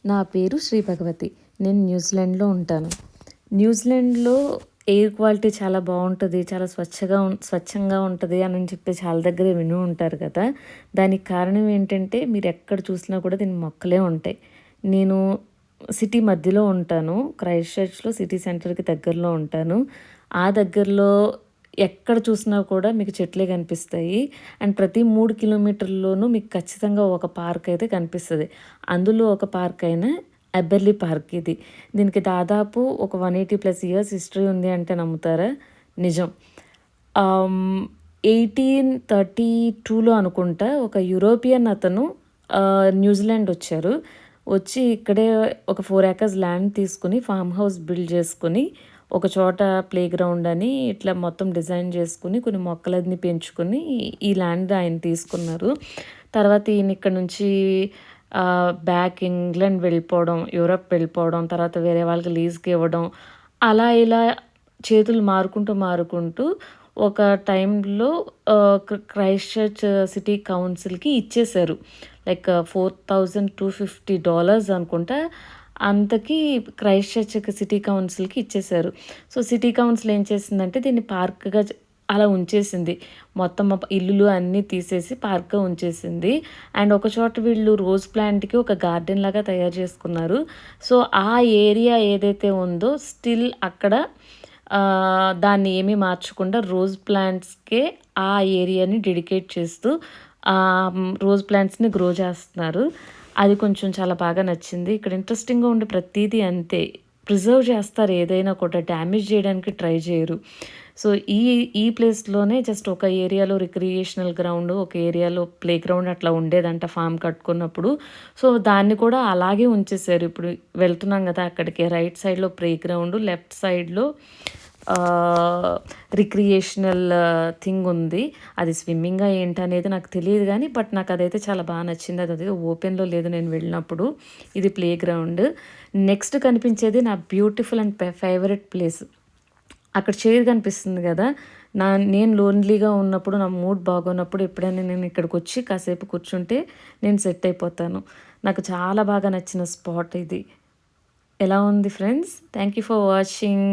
నా పేరు శ్రీ భగవతి. నేను న్యూజిలాండ్‌లో ఉంటాను. న్యూజిలాండ్‌లో ఎయిర్ క్వాలిటీ చాలా బావుంటది. చాలా స్వచ్ఛంగా ఉంటది అని చెప్పి చాలా దగ్గర విని ఉంటారు కదా! దానికి కారణం ఏంటంటే మీరెక్కడ చూసినా కూడా దీని మొక్కలే ఉంటాయి. నేను సిటీ మధ్యలో ఉంటాను. క్రైస్ట్ చర్చ్‌లో సిటీ సెంటర్‌కి దగ్గరలో ఉంటాను. ఆ దగ్గరలో ఎక్కడ చూసినా కూడా మీకు చెట్లే కనిపిస్తాయి. అండ్ ప్రతి 3 కిలోమీటర్లలోనూ మీకు ఖచ్చితంగా ఒక పార్క్ అయితే కనిపిస్తది. అందులో ఒక పార్క్ అయిన అబెర్లీ పార్క్ ఇది. దీనికి దాదాపు ఒక 180+ ఇయర్స్ హిస్టరీ ఉంది అంటే నమ్ముతారా? నిజం. 1832లో అనుకుంటా ఒక యూరోపియన్ అతను న్యూజిలాండ్ వచ్చారు. వచ్చి ఇక్కడే ఒక 4 ఏకర్స్ ల్యాండ్ తీసుకొని ఫార్మ్ హౌస్ బిల్డ్ చేసుకొని ఒక చోట ప్లే గ్రౌండ్ అని ఇట్లా మొత్తం డిజైన్ చేసుకుని కొన్ని మొక్కలన్నీ పెంచుకొని ఈ ల్యాండ్ ఆయన తీసుకున్నారు. తర్వాత ఈయన ఇక్కడ నుంచి బ్యాక్ ఇంగ్లాండ్ వెళ్ళిపోవడం, యూరప్ వెళ్ళిపోవడం, తర్వాత వేరే వాళ్ళకి లీజ్‌కి ఇవ్వడం, అలా ఇలా చేతులు మారుకుంటూ ఒక టైంలో క్రైస్ట్ చర్చ్ సిటీ కౌన్సిల్‌కి ఇచ్చేశారు. లైక్ $4,250 అనుకుంటా. అంతకి క్రైస్ట్ చర్చ్ సిటీ కౌన్సిల్‌కి ఇచ్చేశారు. సో, సిటీ కౌన్సిల్ ఏం చేసిందంటే దీన్ని పార్క్‌గా అలా ఉంచేసింది. మొత్తం ఇల్లులు అన్నీ తీసేసి పార్క్‌గా ఉంచేసింది. అండ్ ఒక చోట వీళ్ళు రోజ్ ప్లాంట్‌కి ఒక గార్డెన్ లాగా తయారు చేసుకున్నారు. సో, ఆ ఏరియా ఏదైతే ఉందో స్టిల్ అక్కడ దాన్ని ఏమీ మార్చకుండా రోజ్ ప్లాంట్స్‌కే ఆ ఏరియాని డెడికేట్ చేస్తూ రోజ్ ప్లాంట్స్‌ని గ్రో చేస్తున్నారు. అది కొంచెం చాలా బాగా నచ్చింది. ఇక్కడ ఇంట్రెస్టింగ్‌గా ఉండే ప్రతీదీ అంతే. ప్రిజర్వ్ చేస్తారు ఏదైనా కూడా. డ్యామేజ్ చేయడానికి ట్రై చేయరు. సో, ఈ ప్లేస్‌లోనే జస్ట్ ఒక ఏరియాలో రిక్రియేషనల్ గ్రౌండ్, ఒక ఏరియాలో ప్లే గ్రౌండ్ అట్లా ఉండేదంట ఫార్మ్ కట్టుకున్నప్పుడు. సో, దాన్ని కూడా అలాగే ఉంచేశారు. ఇప్పుడు వెళ్తున్నాం కదా! అక్కడికి రైట్ సైడ్‌లో ప్లే గ్రౌండ్, లెఫ్ట్ సైడ్‌లో రిక్రియేషనల్ థింగ్ ఉంది. అది స్విమ్మింగా ఏంటనేది నాకు తెలీదు గానీ, బట్ నాకదైతే చాలా నచ్చింది. అదైతే ఓపెన్‌లో లేదు నేను వెళ్ళినప్పుడు. ఇది ప్లే గ్రౌండ్. నెక్స్ట్ కనిపించేది నా బ్యూటిఫుల్ అండ్ ఫేవరెట్ ప్లేస్. అక్కడ చైర్ కనిపిస్తుంది గదా! నేను లోన్లీగా ఉన్నప్పుడు, నా మూడ్ బాగోనప్పుడు ఎప్పుడైనా నేను ఇక్కడికొచ్చి కాసేపు కూర్చుంటే నేను సెట్ అయిపోతాను. నాకు చాలా బాగా నచ్చిన స్పాట్ ఇది. ఎలా ఉంది friends? Thank you for watching.